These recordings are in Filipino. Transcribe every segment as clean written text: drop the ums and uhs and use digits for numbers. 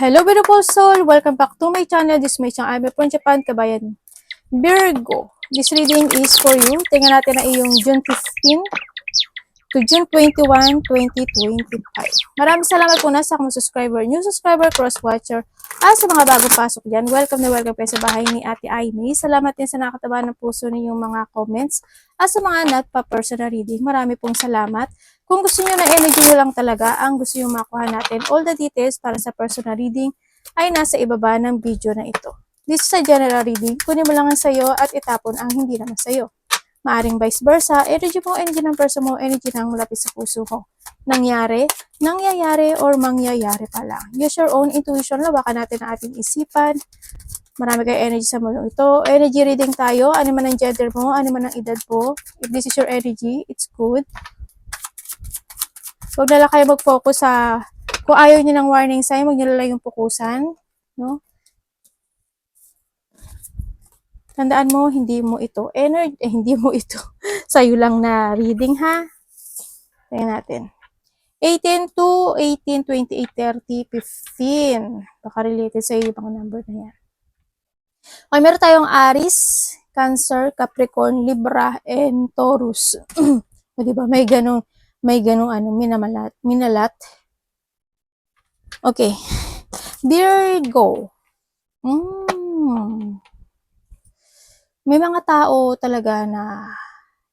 Hello beautiful soul! Welcome back to my channel. This is my channel. I'm from Japan, Kabayan. Virgo. This reading is for you. Tingnan natin na iyong June 15 to June 21, 2025. Maraming salamat po na sa akong subscriber, new subscriber, cross-watcher, at sa mga bagong pasok dyan. Welcome na welcome kayo sa bahay ni Ate Aimee. Salamat din sa nakataba ng puso ninyong mga comments at sa mga not pa personal reading. Marami pong salamat. Kung gusto niyo na energy ko lang talaga, ang gusto niyo makuha natin, all the details para sa personal reading ay nasa ibaba ng video na ito. This is a general reading. Kunin mo lang ang sayo at itapon ang hindi naman sayo. Maaring vice versa, energy mo, energy ng person mo, energy ng malapit sa puso mo. Nangyari, nangyayari, or mangyayari pa lang. Use your own intuition, lawakan natin ang ating isipan. Marami kayo energy sa mundo ito. Energy reading tayo, ano man ang gender mo, ano man ang edad mo. If this is your energy, it's good. Huwag na lang kayo mag-focus sa, kung ayaw nyo ng warning sign, huwag nyo lang yung pukusan. No? Tandaan mo, hindi mo ito sa'yo lang na reading, ha? Tingnan natin. 18 to 18, 28, 30, 15. Baka related sa'yo yung mga number na yan. Okay, meron tayong Aries, Cancer, Capricorn, Libra, and Taurus. O, diba? May ganong minalat. Okay. Virgo. May mga tao talaga na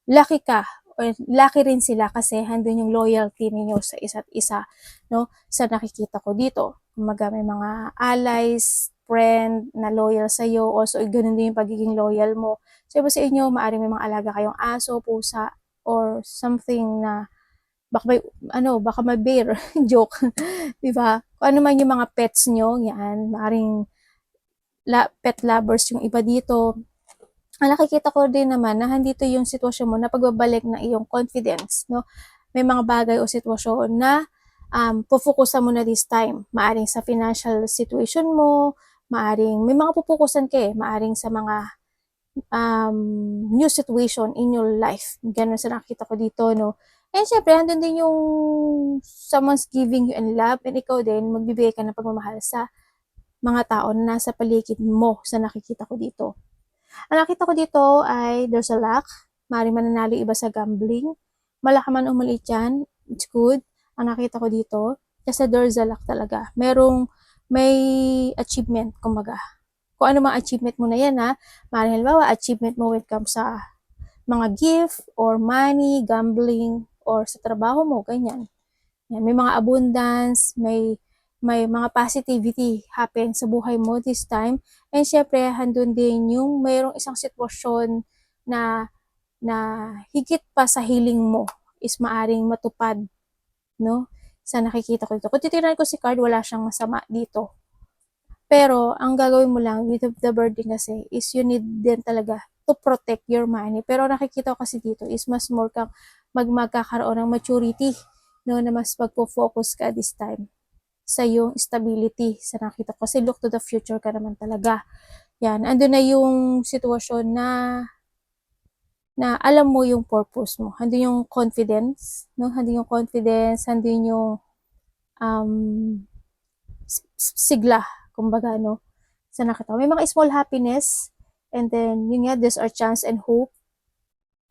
lucky ka, or lucky rin sila kasi handun yung loyalty ninyo sa isa't isa, no? Sa nakikita ko dito, kumaga may mga allies, friend na loyal sa iyo, also ganun din yung pagiging loyal mo. So iba sa inyo, maaaring may mga alaga kayong aso, pusa, or something na baka may bear, joke, di ba? Kung ano man yung mga pets nyo, yan, maaaring pet lovers yung iba dito. Ang nakikita ko din naman na handito yung sitwasyon mo na pagbabalik na iyong confidence, no? May mga bagay o sitwasyon na pufukusan mo na this time. Maaring sa financial situation mo, maaring may mga pupukusan ka maaring sa mga new situation in your life. Ganun sa nakikita ko dito, no? And syempre, andun din yung someone's giving you in love and ikaw din, magbibigay ka ng pagmamahal sa mga tao na nasa paligid mo sa nakikita ko dito. Ang nakita ko dito ay there's a luck. Maaaring mananalo iba sa gambling. Malaki man o maliit yan, it's good. Ang nakita ko dito, kasi there's a luck talaga. May achievement, kumbaga. Kung ano mga achievement mo na yan, ha. Maaaring halimbawa, achievement mo when it comes sa mga gift, or money, gambling, or sa trabaho mo, ganyan. Yan, may mga abundance, may mga positivity happen sa buhay mo this time. And syempre, handun din yung mayroong isang sitwasyon na higit pa sa hiling mo is maaring matupad, no? Sa nakikita ko dito. Kung titinan ko si card, wala siyang masama dito. Pero, ang gagawin mo lang with the birding kasi is you need din talaga to protect your money. Pero nakikita ko kasi dito is mas more kang magkakaroon ng maturity, no? Na mas magpo-focus ka this time sa yung stability sa nakita ko. Kasi look to the future ka naman talaga. Yan, andun na yung sitwasyon na alam mo yung purpose mo. Andun yung confidence, no? Andun yung confidence, andun yung sigla, kumbaga, no? Sa nakita ko. May mga small happiness, and then, yun nga, there's our chance and hope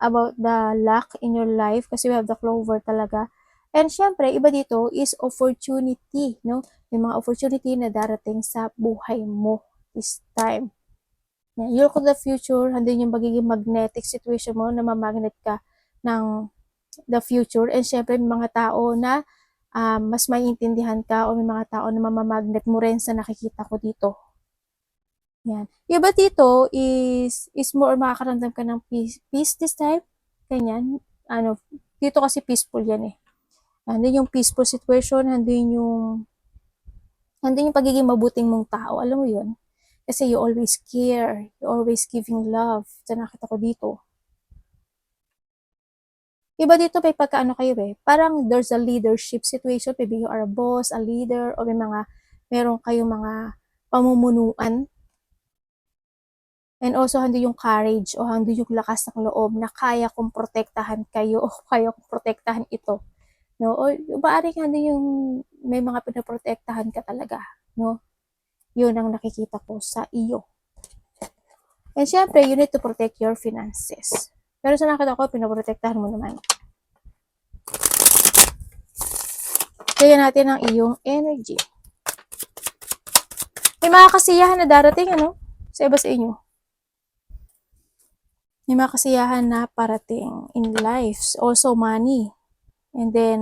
about the luck in your life kasi we have the clover talaga. And syempre, iba dito is opportunity, no? May mga opportunity na darating sa buhay mo this time. You look at the future, handun yung magiging magnetic situation mo na mamagnet ka ng the future. And syempre, may mga tao na mas maiintindihan ka, o may mga tao na mamamagnet mo rin sa nakikita ko dito. Yan. Iba dito is more makakaramdam ka ng peace this time. Ganyan. Dito kasi peaceful yan Andun yung peaceful situation, andun yung pagiging mabuting mong tao. Alam mo yun? Kasi you always care, you always giving love. Sa nakita ko dito. Iba dito may pagkaano kayo parang there's a leadership situation. Maybe you are a boss, a leader, o meron kayong mga pamumunuan. And also, hando yung courage o hando yung lakas ng loob na kaya kong protektahan kayo o kaya kong protektahan ito. No? O maaring hando yung may mga pinaprotektahan ka talaga. No? Yun ang nakikita ko sa iyo. And syempre, you need to protect your finances. Pero sa nakita ko, pinoprotektahan mo naman. Kaya natin ang iyong energy. May mga kasiyahan na darating, ano? Sa iba sa inyo. May mga kasiyahan na parating in life. Also, money. And then,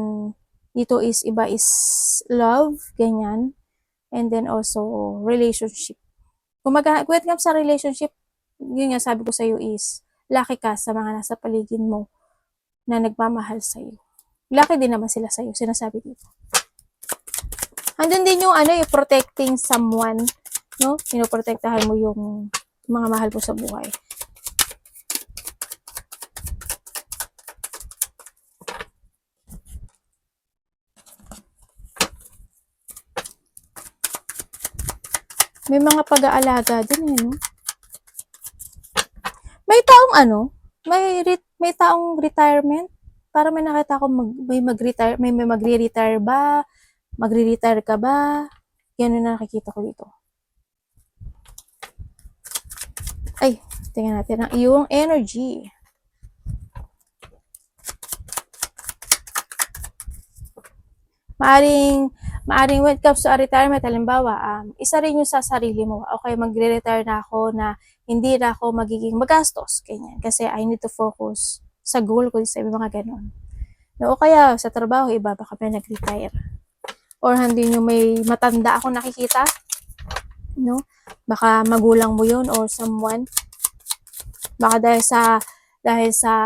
dito is, iba is love, ganyan. And then also, relationship. Kung when it comes sa relationship, yun nga sabi ko sa'yo is, lucky ka sa mga nasa paligid mo na nagmamahal sa'yo. Lucky din naman sila sa'yo, sinasabi dito. Andun din yung yung protecting someone, no? Pinoprotektahan mo yung mga mahal mo sa buhay. May mga pag-aalaga din no? May taong may taong retirement. Para may nakita ko may mag-retire, may magre-retire ba? Magre-retire ka ba? Yan yung nakikita ko dito. Ay, tingnan natin ang iyong energy. Maaring when it comes to a retirement, halimbawa, isa rin yung sa sarili mo. Okay, magre-retire na ako na hindi na ako magiging magastos. Ganyan. Kasi I need to focus sa goal ko, sa mga ganon. No, o kaya sa trabaho, iba baka may nag-retire. Or hindi nyo may matanda ako nakikita. No? Baka magulang mo yun or someone. Baka dahil sa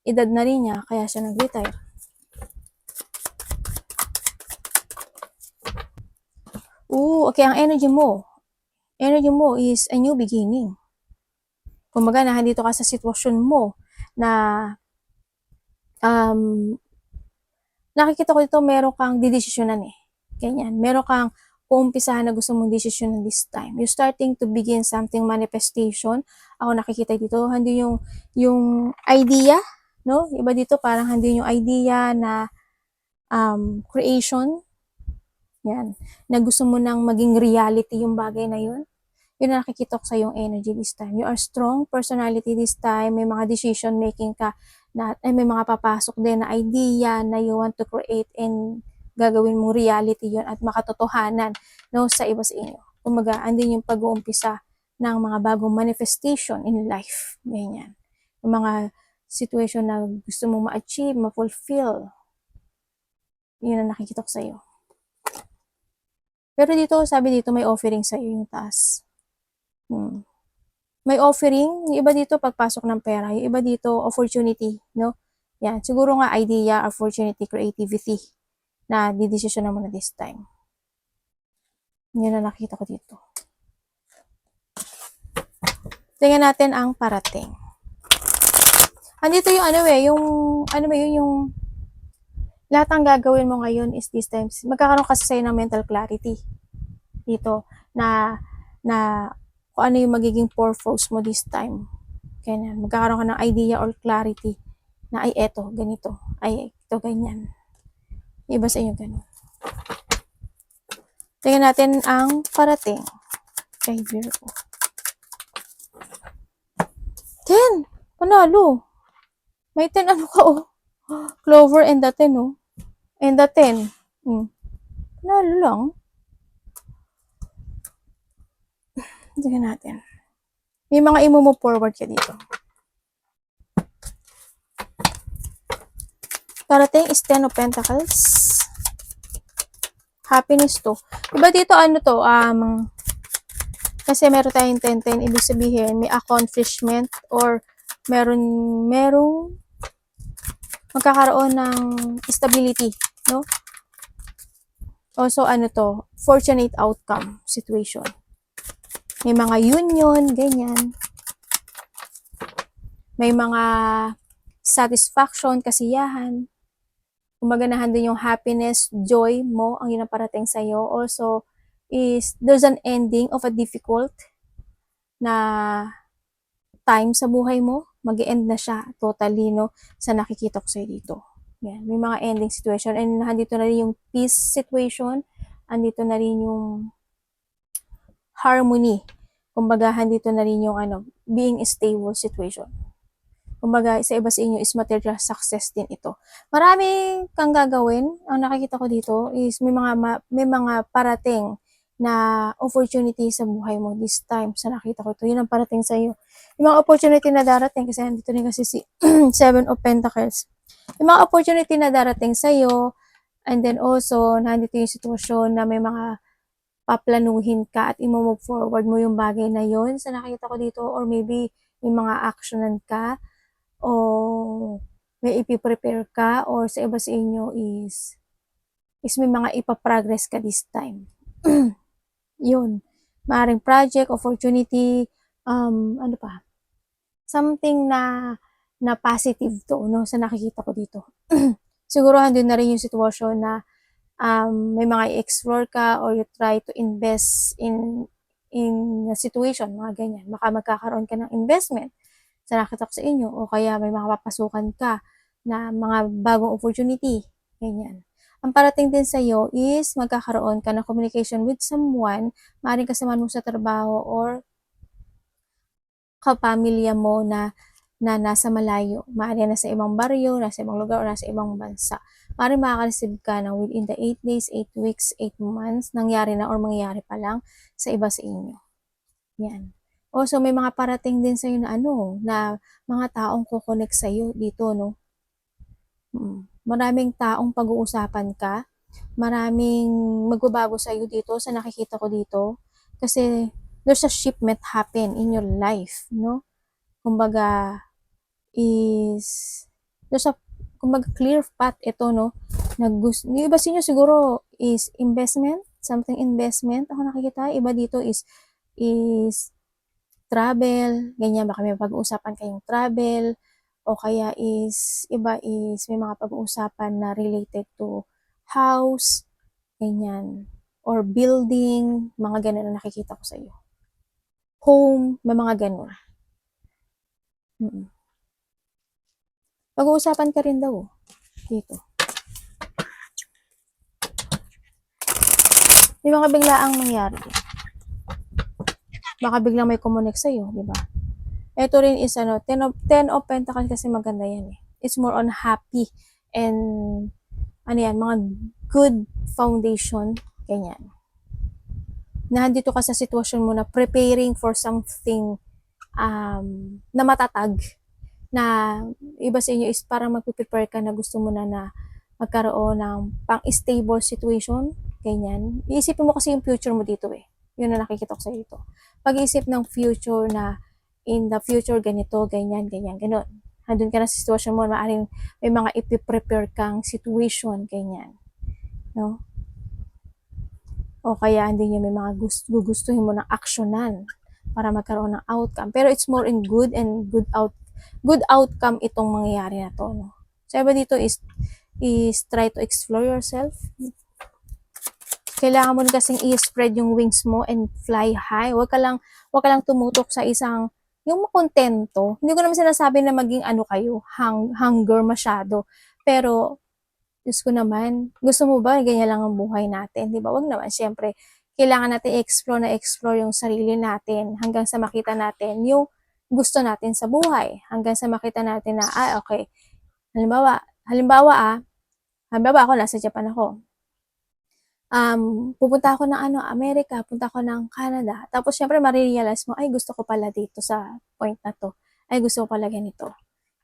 edad na rin niya, kaya siya nag-retire. Okay, ang energy mo is a new beginning. Kumbaga, nandito ka sa sitwasyon mo na nakikita ko dito meron kang didesisyonan Ganyan. Meron kang uumpisahan na gusto mong desisyonan this time. You're starting to begin something manifestation. Ako nakikita dito, hindi yung idea, no? Iba dito parang hindi yung idea na creation. Yan. Na gusto mo nang maging reality yung bagay na yun. Yun na nakikita ko sa yung energy this time. You are strong personality this time. May mga decision making ka na may mga papasok din na idea na you want to create and gagawin mong reality yun at makatotohanan no, sa iba sa inyo. Kumaga, andin yung pag-uumpisa ng mga bagong manifestation in life. Ganyan. Yung mga situation na gusto mong ma-achieve, ma-fulfill. Yun ang nakikita ko sa iyo. Pero dito, sabi dito, may offering sa iyo yung taas. May offering, yung iba dito pagpasok ng pera, yung iba dito opportunity, no? Yan, siguro nga idea, opportunity, creativity na didesisyon mo na this time. Yan na nakita ko dito. Tingnan natin ang parating. Andito yung yung lahat ng gagawin mo ngayon is this time. Magkakaroon kasi sa'yo ng mental clarity dito na kung ano yung magiging purpose mo this time. Kaya magkakaroon ka ng idea or clarity na ay eto, ganito. Ay, ito, ganyan. Iba sa inyo ganun. Tingnan natin ang parating kay Virgo. 10! Panalo! May 10 ano ka Clover and the 10 And the 10. Panalo lang. Tingnan natin. May mga imo forward ka dito. Parating is 10 of Pentacles. Happiness to. Diba dito kasi meron tayong 10-10, ibig sabihin may accomplishment or merong magkakaroon ng stability, no? Also fortunate outcome situation. May mga union, ganyan. May mga satisfaction, kasiyahan. Gumaganahan din yung happiness, joy mo, ang yun ang parating sa'yo. Also, there's an ending of a difficult na time sa buhay mo. Mag-e-end na siya totally, no? Sa nakikita ko sa'yo dito. Yan, may mga ending situation. And nandito na rin yung peace situation. Andito na rin yung harmony. Kumbaga, dito na rin yung being stable situation. Kumbaga, sa iba sa inyo is material success din ito. Maraming kang gagawin. Ang nakikita ko dito is may mga parating na opportunity sa buhay mo this time. Sa nakita ko ito, yun ang parating sa iyo. Yung mga opportunity na darating, kasi dito rin kasi si Seven of Pentacles. Yung mga opportunity na darating sa iyo, and then also, nandito yung sitwasyon na may mga paplanuhin ka at i-move forward mo yung bagay na yon sa nakita ko dito, or maybe may mga actionan ka, o may ipiprepare ka, or sa iba sa inyo is may mga ipaprogress ka this time. Yun. Maaring project, opportunity, ano pa? Something na positive to, no? Sa nakikita ko dito. Siguro andun na rin yung sitwasyon na may mga i-explore ka, or you try to invest in a situation, mga ganyan. Baka magkakaroon ka ng investment sa nakita ko sa inyo, o kaya may mga papasukan ka na mga bagong opportunity, ganyan. Ang parating din sa iyo is magkakaroon ka ng communication with someone, maaaring kasama mo sa trabaho or kapamilya mo na nasa malayo. Maaaring nasa ibang baryo, nasa ibang lugar, o nasa ibang bansa. Maaaring makaka-receive ka ng within the 8 days, 8 weeks, 8 months, nangyari na or mangyari pa lang sa iba sa inyo. Yan. Also, may mga parating din sa'yo na na mga taong kukonek sa'yo dito, no? Maraming taong pag-uusapan ka, maraming magbabago sa'yo dito sa nakikita ko dito, kasi there's a shipment happen in your life, no? Kumbaga, kumbaga clear path ito, no? Yung iba sa inyo siguro is investment, something investment, ako nakikita. Iba dito is travel, ganyan, baka may pag-uusapan kayong travel, o kaya iba is may mga pag-uusapan na related to house, ganyan, or building, mga ganun na nakikita ko sa iyo. Home, may mga ganun. Pag-uusapan ka rin daw dito. May mga biglaang mangyari. Baka biglang may kumunik sa iyo, di ba? Ito rin is 10 of Pentacles, kasi maganda yan eh. It's more on happy and mga good foundation, ganyan. Nandito ka sa sitwasyon mo na preparing for something na matatag, na iba sa inyo is parang magpiprepare ka na gusto mo na magkaroon ng pang-stable situation, ganyan. Iisipin mo kasi yung future mo dito eh. Yun na nakikita ko sa dito. Pag-iisip ng future na in the future ganito, ganyan, ganun. Handun ka na sa sitwasyon mo, maaaring may mga ipiprepare kang situation, ganyan. No? O kaya hindi nyo may mga gugustuhin mo ng aksyonan para magkaroon ng outcome. Pero it's more in good and good outcome itong mangyayari na to. No? So, iba dito is try to explore yourself. Kailangan mo kasing i-spread yung wings mo and fly high. Huwag ka lang tumutok sa yung makontento. Hindi ko naman sinasabi na maging kayo, hunger masyado. Pero, Diyos ko naman, gusto mo ba ganyan lang ang buhay natin? Di ba? Huwag naman. Siyempre, kailangan natin explore yung sarili natin hanggang sa makita natin yung gusto natin sa buhay. Hanggang sa makita natin na, okay. Halimbawa ako, nasa Japan ako. Pupunta ako ng Amerika, punta ako ng Canada. Tapos, syempre, marirealize mo, ay, gusto ko pala dito sa point na to. Ay, gusto ko pala ganito.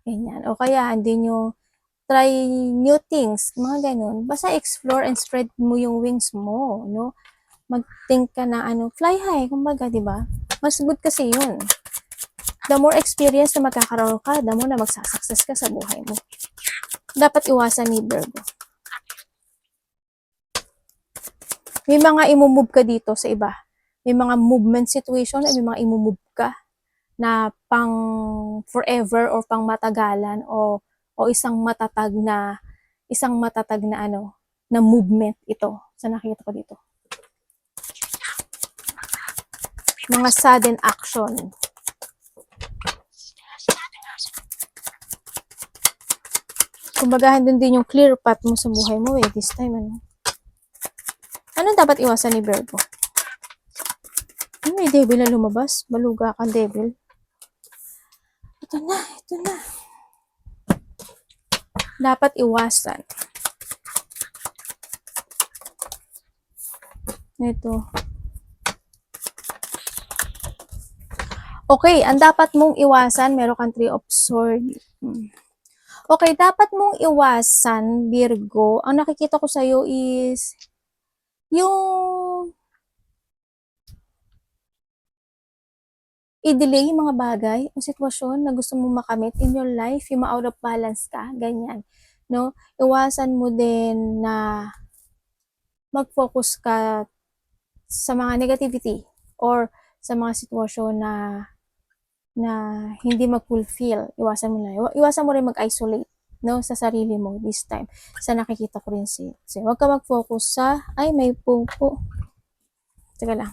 Ganyan. O kaya, hindi nyo try new things, mga ganun. Basta explore and spread mo yung wings mo, no? Mag-think ka na, fly high, kumbaga, di ba? Mas good kasi yun. The more experience na magkakaroon ka, the more na magsasucess ka sa buhay mo. Dapat iwasan ni Virgo. May mga imumove ka dito sa iba. May mga movement situation, may mga imumove ka na pang forever or pang matagalan o isang matatag na na movement ito sa nakita ko dito. Mga sudden action. Kumbaga, doon din yung clear path mo sa buhay mo this time, Anong dapat iwasan ni Virgo? may devil na lumabas. Baluga kang devil. Ito na, ito na. Dapat iwasan. Ito. Okay, ang dapat mong iwasan, meron kang 3 of Swords. Okay, dapat mong iwasan, Virgo. Ang nakikita ko sa'yo is yung i-delay yung mga bagay o sitwasyon na gusto mong makamit in your life, yung ma-out of balance ka, ganyan. No? Iwasan mo din na mag-focus ka sa mga negativity or sa mga sitwasyon na hindi mag-fulfill. Iwasan mo na. Iwasan mo rin mag-isolate, no, sa sarili mo this time. Sa nakikita ko rin huwag ka mag-focus sa, ay, may pupo. Teka lang.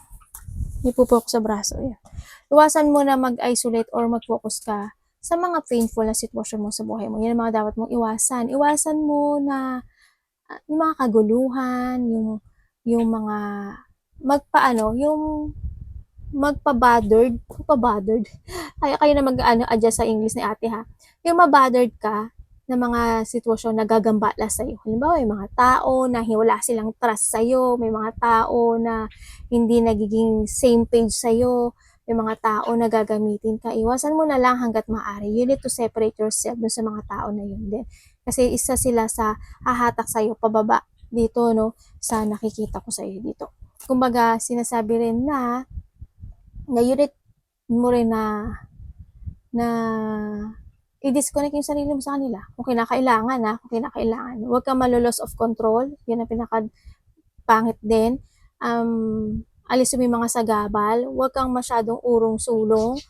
May pupo ko sa braso. Yan. Iwasan mo na mag-isolate or mag-focus ka sa mga painful na sitwasyon mo sa buhay mo. Yan ang mga dapat mong iwasan. Iwasan mo na yung mga kaguluhan, yung mga yung magpa-bothered, kaya kayo na mag-adjust sa English ni ate ha. Yung ma-bothered ka na mga sitwasyon na gagambala sa'yo. Halimbawa, may mga tao na wala silang trust sa'yo, may mga tao na hindi nagiging same page sa'yo, may mga tao na gagamitin ka. Iwasan mo na lang hanggat maaari. You need to separate yourself dun sa mga tao na yun din. Kasi isa sila sa hahatak sa'yo pababa dito, no, sa nakikita ko sa'yo dito. Kumbaga, sinasabi rin na unit mo rin na i-disconnect yung sarili mo sa kanila. Kung kinakailangan, kung kinakailangan. Huwag kang malo-loss of control. Yun ang pinaka-pangit din. Alisin mo yung mga sagabal. Huwag kang masyadong urong-sulong.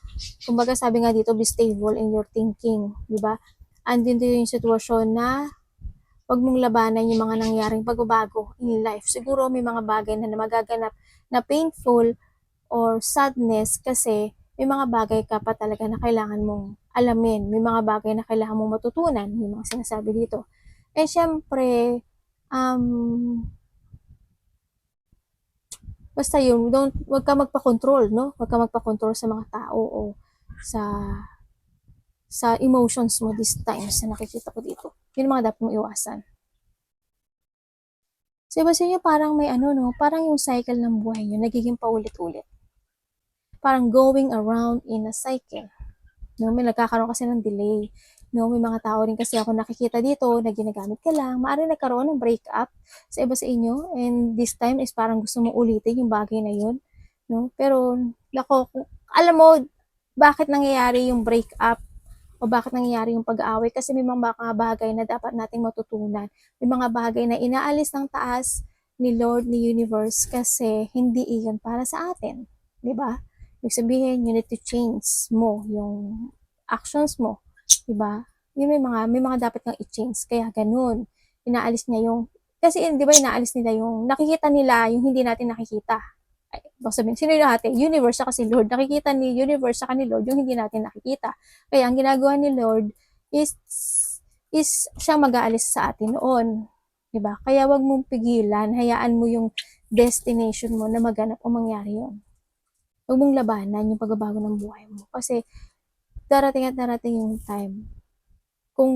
Kumbaga, sabi nga dito, be stable in your thinking. Diba? Andin din yung sitwasyon na huwag mong labanan yung mga nangyaring pagbabago in life. Siguro may mga bagay na magaganap na painful or sadness kasi may mga bagay ka pa talaga na kailangan mong alamin. May mga bagay na kailangan mong matutunan. Yung mga sinasabi dito. Eh, syempre, basta yun, wag ka magpa-control, no? Wag ka magpa-control sa mga tao o sa emotions mo this time na nakikita ko dito. Yun ang mga dapat mong iwasan. So, iba sa inyo, parang may parang yung cycle ng buhay nyo, nagiging paulit-ulit. Parang going around in a cycle. No, may nagkakaroon kasi ng delay. No, may mga tao rin kasi ako nakikita dito na ginagamit ka lang. Maaari nagkaroon ng breakup sa iba sa inyo. And this time is parang gusto mo ulitin yung bagay na yun. No? Pero, alam mo, bakit nangyayari yung breakup o bakit nangyayari yung pag-aaway? Kasi may mga bagay na dapat nating matutunan. May mga bagay na inaalis ng taas ni Lord, ni Universe kasi hindi iyon para sa atin. Diba? Ibig sabihin, you need to change mo yung actions mo. Diba? Yun may mga dapat kang i-change. Kaya ganun. Inaalis niya yung, kasi diba inaalis nila yung, nakikita nila yung hindi natin nakikita. Ay, baka sabihin, sino yung natin? Universe siya kasi Lord. Nakikita ni Universe siya ni Lord yung hindi natin nakikita. Kaya ang ginagawa ni Lord is siya mag-aalis sa atin noon. Diba? Kaya wag mong pigilan, hayaan mo yung destination mo na maganap o mangyari yun. Huwag mong labanan yung pagbabago ng buhay mo. Kasi, darating at darating yung time. Kung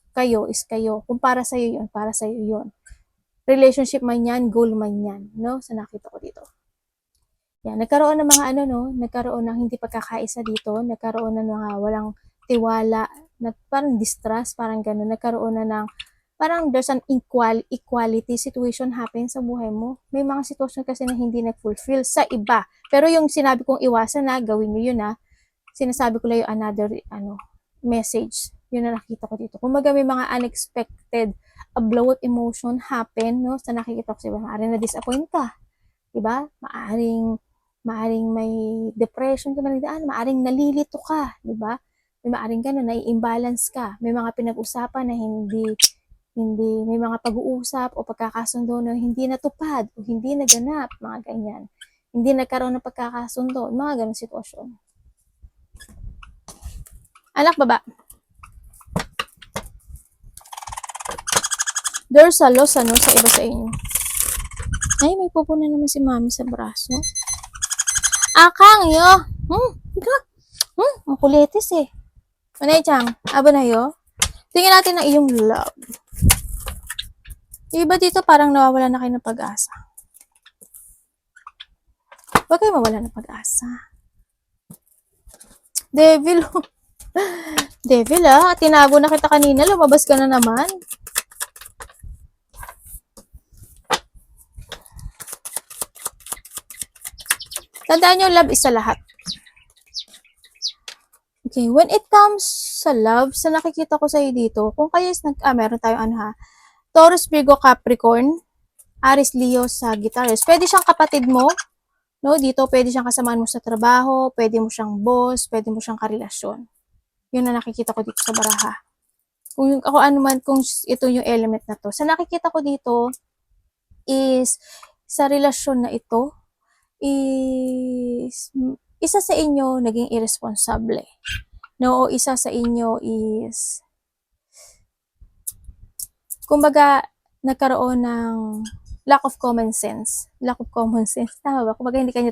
kayo is kayo. Kung para sa'yo yun, para sa'yo yun. Relationship man yan, goal man yan. No? Sa nakita ko dito. Yan. Nagkaroon ng mga nagkaroon ng hindi pagkakaisa dito. Nagkaroon ng mga walang tiwala. Parang distrust, parang gano'n. Nagkaroon na ng parang there's an equality situation happen sa buhay mo. May mga sitwasyon kasi na hindi nag-fulfill sa iba. Pero yung sinabi kong iwasan na, gawin nyo yun sinasabi ko lang yung another message. Yun na nakita ko dito. Kung may mga unexpected blow of emotion happen, no, sa nakikita ko sa iba, maaaring na-disappoint ka. Diba? Maaring may depression ka managdaan, maaring nalilito ka, diba? May maaring gano'n, nai-imbalance ka. May mga pinag-usapan na hindi may mga pag-uusap o pagkakasundo na hindi natupad o hindi naganap, mga ganyan. Hindi nagkaroon ng pagkakasundo, mga ganong sitwasyon. Anak, baba. There's a loss, sa iba sa inyo. Ay, may pupunan naman si mami sa braso. Akang yo. Ika. Makulitis eh. Manay chang, aba na yo. Tingnan natin ang iyong love. Iba dito parang nawawala na kayo ng pag-asa. Huwag kayo mawala ng pag-asa. Devil. Devil tinago na kita kanina, lumabas ka na naman. Tandaan nyo, love is sa lahat. Okay, when it comes sa love, sa nakikita ko sa'yo dito, kung kayo is meron tayong Taurus, Virgo, Capricorn, Aries, Leo, Sagittarius. Pwede siyang kapatid mo, no? Dito, pwede siyang kasamaan mo sa trabaho, pwede mo siyang boss, pwede mo siyang karelasyon. Yun na nakikita ko dito sa baraha. Kung ano man, kung ito yung element na to. Sa nakikita ko dito is, sa relasyon na ito, is, isa sa inyo naging irresponsible. No, o isa sa inyo is, kumbaga, nagkaroon ng lack of common sense. Lack of common sense. Tama ba? Kumbaga, hindi ka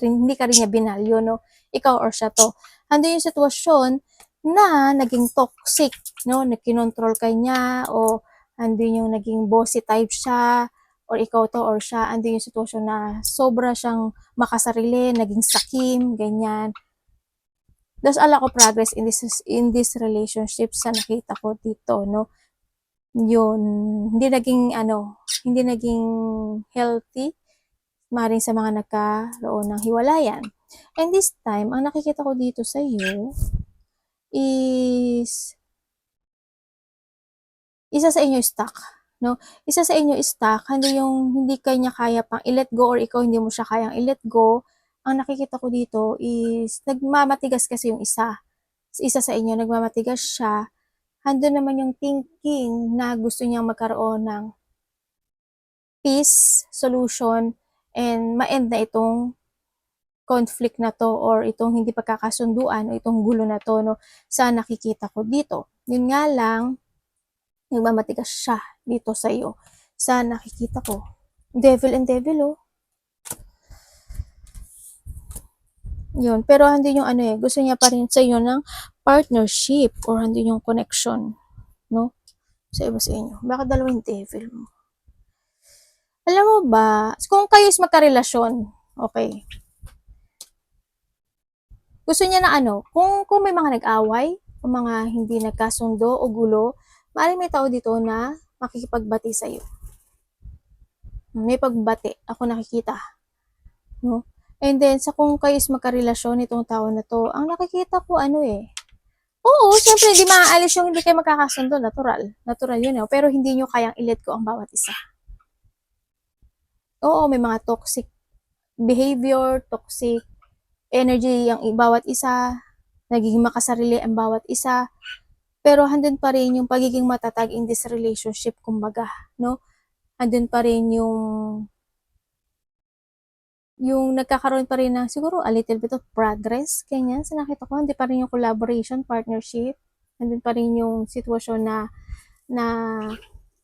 rin niya binalyo, no? Ikaw or siya to. Ando yung sitwasyon na naging toxic, no? Nagkinontrol ka niya, o ando yung naging bossy type siya, or ikaw to or siya. Ando yung sitwasyon na sobra siyang makasarili, naging sakim, ganyan. There's a lack of progress in this relationship sa nakita ko dito, no? Yun, hindi naging healthy, maring sa mga nagkaroon ng hiwalayan. And this time, ang nakikita ko dito sa iyo is isa sa inyo stuck, no? Isa sa inyo stuck, hindi kanya kaya pang i-let go, or ikaw hindi mo siya kayang i-let go. Ang nakikita ko dito is nagmamatigas kasi yung isa. Isa sa inyo nagmamatigas siya. Hando naman yung thinking na gusto niyang magkaroon ng peace, solution, and ma-end na itong conflict na to, or itong hindi pagkakasunduan, o itong gulo na to, no, sa nakikita ko dito. Yun nga lang, nagmamatigas siya dito sa iyo, sa nakikita ko. Devil and devil, oh. Yun, pero hindi yung gusto niya pa rin sa iyo ng partnership, or hindi yung connection, no, sa iba sa inyo. Bakit dalawa yung devil mo? Alam mo ba, kung kayo is magkarelasyon, okay, gusto niya na kung may mga nag-away, o mga hindi nagkasundo o gulo, maaaring may tao dito na makikipagbati sa iyo. May pagbati, ako nakikita. No? And then, sa kung kayo is magkarelasyon itong tao na to, ang nakikita ko oo, syempre hindi maaalis yung hindi kayo magkakasundo, natural yun, pero hindi nyo kayang i-let go ang bawat isa. Oo, may mga toxic behavior, toxic energy ang bawat isa, nagiging makasarili ang bawat isa, pero handun pa rin yung pagiging matatag in this relationship, kumbaga, no? Handun pa rin yung nagkakaroon pa rin ng siguro a little bit of progress, ganyan, sa nakita ko, hindi pa rin yung collaboration, partnership, handun pa rin yung sitwasyon na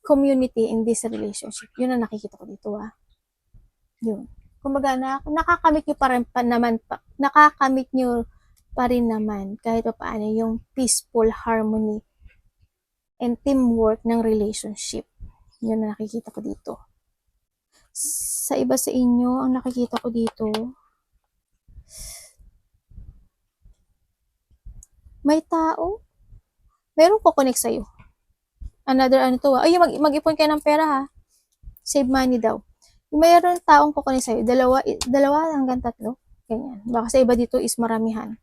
community in this relationship. Yun ang nakikita ko dito, Yun. Kumbaga, nakakamit nyo pa rin naman kahit pa paano yung peaceful harmony and teamwork ng relationship. Yun ang nakikita ko dito. Sa iba sa inyo, ang nakikita ko dito, may tao, meron ko connect sa'yo. Another ay, mag-ipon kayo ng pera, save money daw. Mayroon taong kukunin sa'yo, dalawa hanggang 3, ganyan. Baka sa iba dito is maramihan.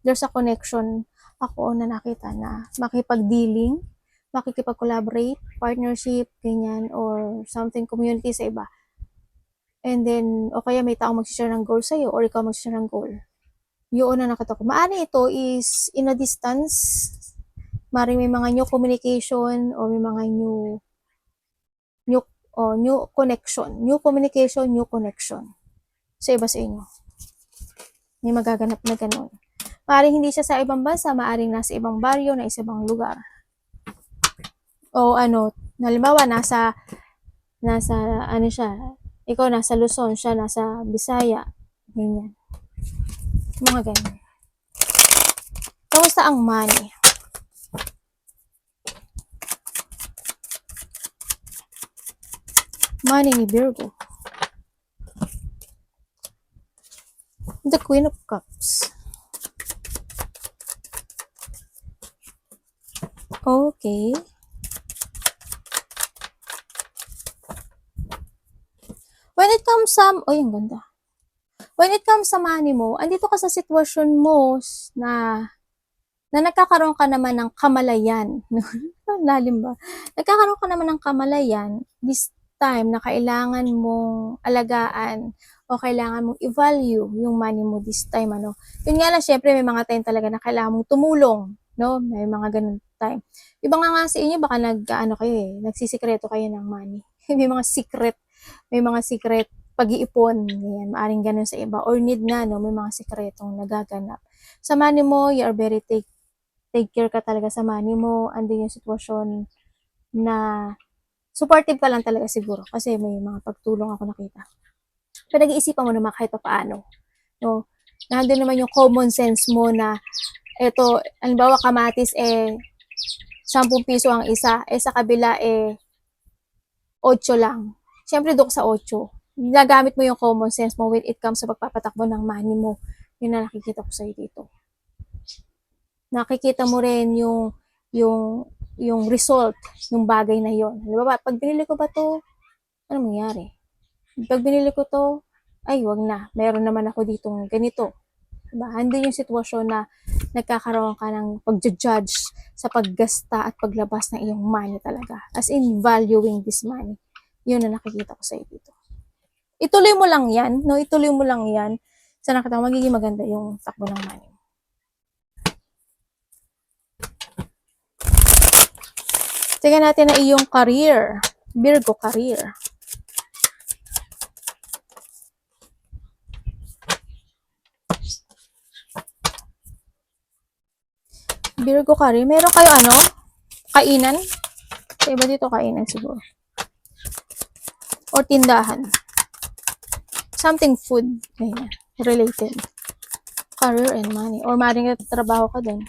There's a connection ako na nakita na makipag-dealing, makikipag-collaborate, partnership, ganyan, or something, community sa iba. And then, o kaya may taong mag-share ng goal sa'yo, or ikaw mag-share ng goal. Yun na nakita ko. Maari ito is in a distance, maring may mga new communication, o may mga new connection. New communication, new connection. Sa iba sa inyo. May magaganap na ganun. Maaring hindi siya sa ibang bansa, maaring nasa ibang baryo, na isa ibang lugar. O halimbawa, nasa siya, ikaw nasa Luzon, siya nasa Bisaya, ganyan. Mga ganyan. Kamusta ang money? Money ni Virgo. The Queen of Cups. Okay. When it comes sa, ang ganda. When it comes sa money mo, andito ka sa sitwasyon mo na nagkakaroon ka naman ng kamalayan. Lalim ba? Nagkakaroon ka naman ng kamalayan this time na kailangan mong alagaan o kailangan mong i-value yung money mo this time, ano. Yun nga lang, syempre, may mga time talaga na kailangan mong tumulong, no? May mga ganun time. Iba nga sa inyo, baka nagsisikreto kayo ng money. May mga secret pag-iipon, yan, maaring ganun sa iba, or need na, no? May mga sikretong nagaganap. Sa money mo, you are very take care ka talaga sa money mo, andun yung sitwasyon na supportive ka lang talaga siguro kasi may mga pagtulong ako nakita. Pero nag-iisipan mo naman kahit pa paano, no? Nandun naman yung common sense mo na eto, halimbawa kamatis 10 piso ang isa, sa kabila 8 lang. Siyempre doon sa 8. Nagamit mo yung common sense mo when it comes sa pagpapatakbo ng money mo. Yun na nakikita ko sa'yo dito. Nakikita mo rin yung result ng bagay na yon. Diba, pag binili ko ba to, ano mangyari? Pag binili ko to, ay wag na, meron naman ako ditong ganito. Diba? Andun yung sitwasyon na nagkakaroon ka ng pag-judge sa paggasta at paglabas ng iyong money talaga. As in, valuing this money. Yun na nakikita ko sa'yo dito. Ituloy mo lang yan, no? Ituloy mo lang yan. Sa nakita ko, magiging maganda yung takbo ng money. Tingnan natin na iyong career. Virgo career. Virgo career. Meron kayo kainan? Sa iba dito kainan siguro. Or tindahan. Something food. Ganyan. Related. Career and money. Or maaaring trabaho ka din.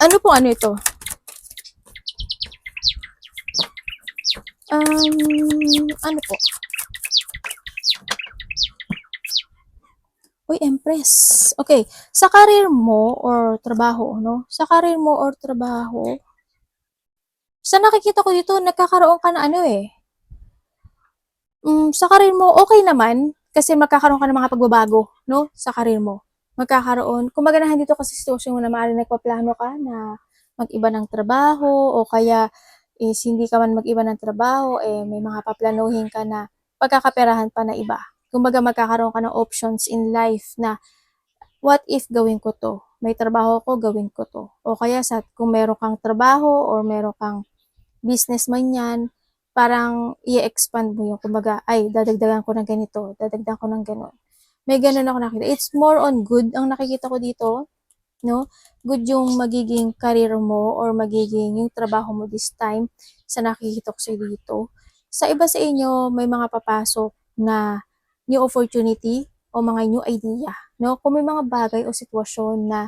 Ano ito? Ano po? Uy, Empress. Okay. Sa career mo or trabaho, no? Sa career mo or trabaho, sa nakikita ko dito, nagkakaroon ka na sa career mo, okay naman. Kasi magkakaroon ka ng mga pagbabago, no? Sa career mo. Magkakaroon. Kumbaga na dito kasi sitwasyon mo na maaaring nagpaplano ka na mag-iba ng trabaho o kaya is hindi ka man mag-iba ng trabaho, may mga paplanuhin ka na pagkakaperahan pa na iba. Kumbaga magkakaroon ka ng options in life na what if gawin ko to? May trabaho ko, gawin ko to. O kaya kung meron kang trabaho or meron kang business man yan, parang i-expand mo yung kumbaga, ay, dadagdagan ko ng ganito, dadagdagan ko ng ganon. May ganon ako nakita. It's more on good ang nakikita ko dito, no? Good yung magiging career mo or magiging yung trabaho mo this time sa nakikita ko sa dito. Sa iba sa inyo, may mga papasok na new opportunity o mga new idea, no? Kung may mga bagay o sitwasyon na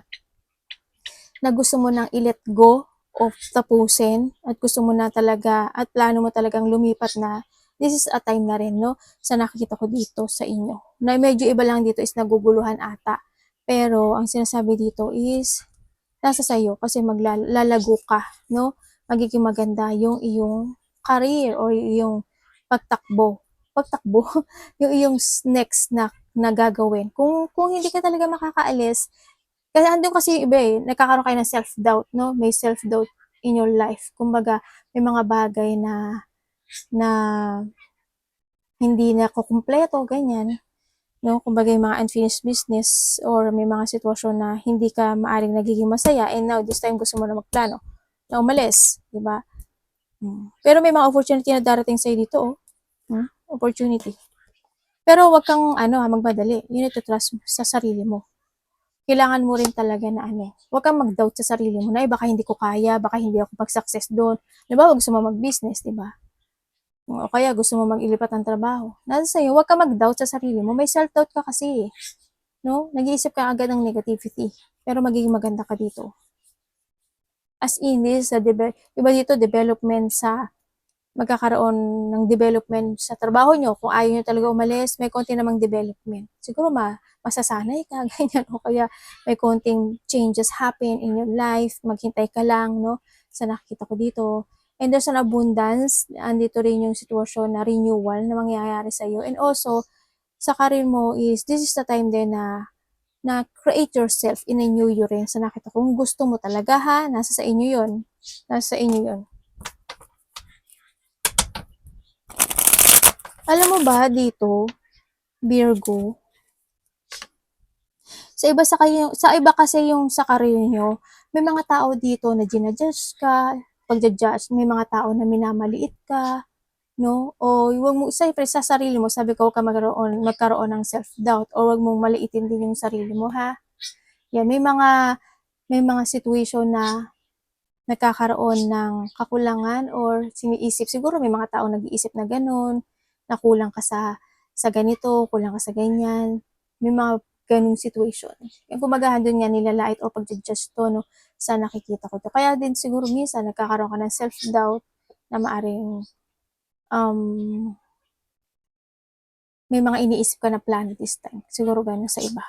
gusto mo nang i-let go o tapusin at gusto mo na talaga at plano mo talagang lumipat na, this is a time na rin, no? Sa nakikita ko dito sa inyo. Na medyo iba lang dito is naguguluhan ata. Pero ang sinasabi dito is nasa sayo kasi maglalago ka, no? Magiging maganda yung iyong career or yung pagtakbo. Yung iyong next na gagawin. Kung hindi ka talaga makakaalis, kasi andun kasi yung iba nagkakaroon kayo ng self-doubt, no? May self-doubt in your life. Kumbaga, may mga bagay na hindi na kukumpleto, ganyan. No? Kumbaga yung mga unfinished business or may mga sitwasyon na hindi ka maaring nagiging masaya and now this time gusto mo na magplano na umalis, di ba? Pero may mga opportunity na darating sa'yo dito, opportunity. Pero wag kang magmadali. You need to trust sa sarili mo. Kailangan mo rin talaga na wag kang mag-doubt sa sarili mo na baka hindi ko kaya, baka hindi ako mag-success doon. Di ba? Wag gusto mo mag-business, di ba? O kaya gusto mo mag-ilipat ng trabaho. Nasa sa'yo, huwag ka mag-doubt sa sarili mo. May self-doubt ka kasi, no? Nag-iisip ka agad ng negativity. Pero magiging maganda ka dito. As in, this is iba dito, development sa magkakaroon ng development sa trabaho nyo. Kung ayaw nyo talaga umalis, may konti namang development. Siguro masasanay ka, ganyan. O kaya may konting changes happen in your life. Maghintay ka lang, no? Sa nakikita ko dito. And there's an abundance. Andito rin yung sitwasyon na renewal na mangyayari sa iyo. And also, sa career mo is, this is the time din na create yourself in a new year rin. Sa nakita ko, kung gusto mo talaga ha, nasa sa inyo yon. Nasa sa inyo yon. Alam mo ba dito, Virgo, sa iba kasi yung sa career nyo, may mga tao dito na ginadjudge ka, pagja-judge, may mga tao na minamaliit ka, no? O wag mo, siyempre sa sarili mo, sabi ko, huwag ka magkaroon ng self-doubt o wag mong maliitin din yung sarili mo, ha? Yan, may mga situation na nagkakaroon ng kakulangan or siniisip. Siguro may mga tao nag-iisip na ganun, na kulang ka sa ganito, kulang ka sa ganyan. May mga ganung situation. Yung kumagahan doon nga nilalait o pag-judge to, no, sa nakikita ko to. Kaya din siguro minsan nagkakaroon ka ng self-doubt na maaring may mga iniisip ka na plano this time. Siguro ganun sa iba.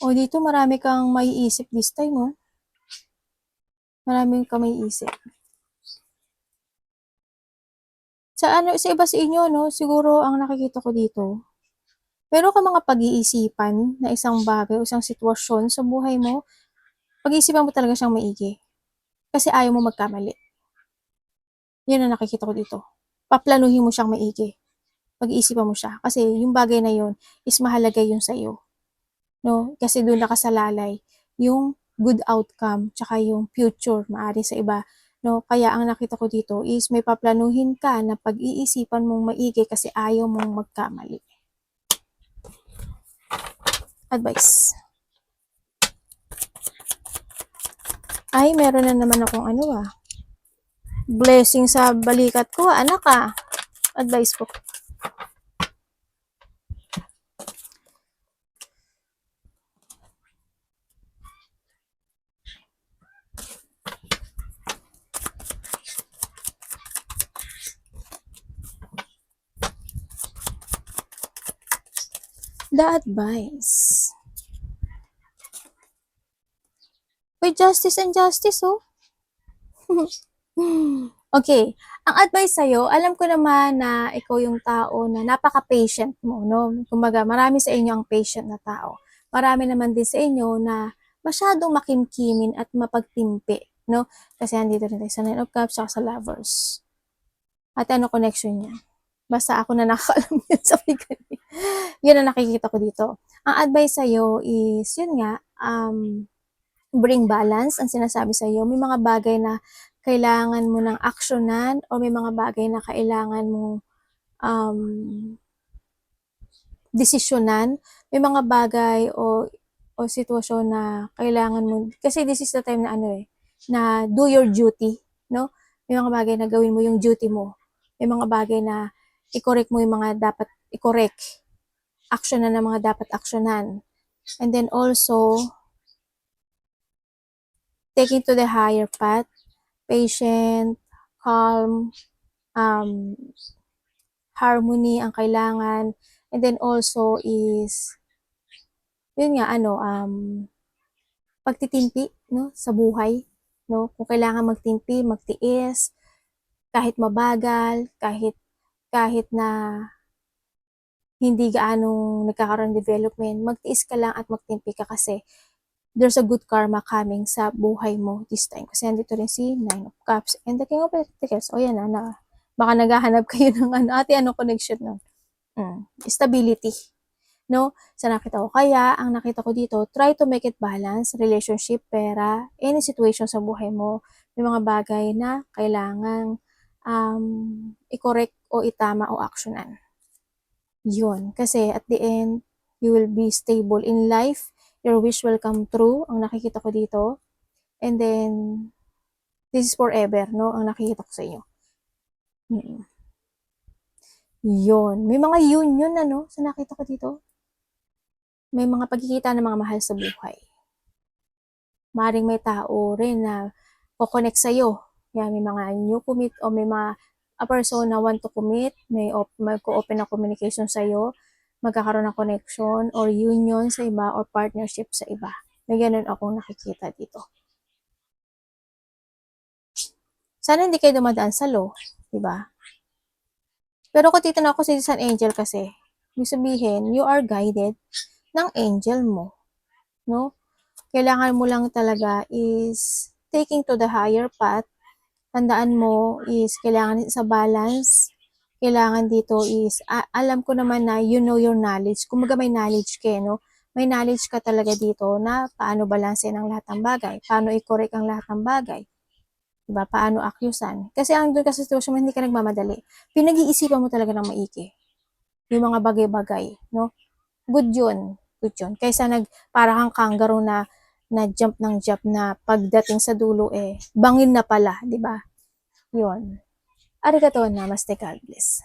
O dito marami kang maiisip this time, oh. Marami kang maiisip. Sa iba sa inyo, no, siguro ang nakikita ko dito, meron ka mga pag-iisipan na isang bagay o isang sitwasyon sa buhay mo, pag-iisipan mo talaga siyang maigi. Kasi ayaw mo magkamali. Yun ang nakikita ko dito. Paplanuhin mo siyang maigi. Pag-iisipan mo siya. Kasi yung bagay na yun is mahalaga yun sa iyo. No? Kasi doon nakasalalay yung good outcome tsaka yung future maari sa iba. No? Kaya ang nakita ko dito is may paplanuhin ka na pag-iisipan mong maigi kasi ayaw mong magkamali. Advice. Ay, meron na naman akong blessing sa balikat ko, anak Advice ko. The advice. With justice and justice, oh. Okay. Ang advice sa'yo, alam ko naman na ikaw yung tao na napaka-patient mo, no? Kumbaga, marami sa inyo ang patient na tao. Marami naman din sa inyo na masyadong makimkimin at mapagtimpi, no? Kasi andito rin tayo sa Nine of Cups at sa Lovers. At ano connection niya? Basta ako na nakakaalam yun sa figure. Yun ang nakikita ko dito. Ang advice sa'yo is, yun nga, bring balance. Ang sinasabi sa'yo, may mga bagay na kailangan mo ng aksyonan o may mga bagay na kailangan mo desisyonan. May mga bagay o sitwasyon na kailangan mo, kasi this is the time na na do your duty, no? May mga bagay na gawin mo yung duty mo. May mga bagay na i-correct mo yung mga dapat i-correct. Aksyonan na mga dapat aksyonan. And then also, taking to the higher path, patient, calm, harmony ang kailangan. And then also is, yun nga, pagtitimpi, no, sa buhay, no? Kung kailangan magtimpi, magtiis, kahit mabagal, kahit na hindi gaanong nagkakaroon development, magtiis ka lang at magtimpi ka kasi there's a good karma coming sa buhay mo this time. Kasi nandito rin si Nine of Cups and the King of Pentacles. O yan baka naghahanap kayo ng anong connection no? Stability. No? Sa nakita ko. Kaya, ang nakita ko dito, try to make it balance, relationship, pera, any situation sa buhay mo. May mga bagay na kailangang i-correct o itama o actionan. Yun. Kasi at the end, you will be stable in life Your wish will come true, ang nakikita ko dito. And then, this is forever, no? Ang nakikita ko sa inyo. Yun. May mga union, ano, sa nakita ko dito. May mga pagkikita ng mga mahal sa buhay. Maring may tao rin na kukonect sa'yo. Yan, may mga new commit o may mga a person na want to commit, may mag-open na communication sa'yo, magkakaroon ng connection or union sa iba or partnership sa iba. May ganun akong nakikita dito. Sana hindi kayo dumadaan sa law, di ba? Pero kung titignan ako sa San Angel kasi, ibig sabihin, you are guided ng angel mo, no? Kailangan mo lang talaga is taking to the higher path. Tandaan mo is kailangan sa balance. Kailangan dito is, alam ko naman na you know your knowledge. Kumaga may knowledge ka, no? May knowledge ka talaga dito na paano balansehin ang lahat ng bagay. Paano i-correct ang lahat ng bagay. Diba? Paano akyusan. Kasi ang doon ka sa sitwasyon mo, hindi ka nagmamadali. Pinag-iisipan mo talaga ng maigi. Yung mga bagay-bagay, no? Good yun. Good yun. Kaysa para kang kangaroo na jump ng jump na pagdating sa dulo bangin na pala, di ba? Yun. Arigato, namaste, God bless.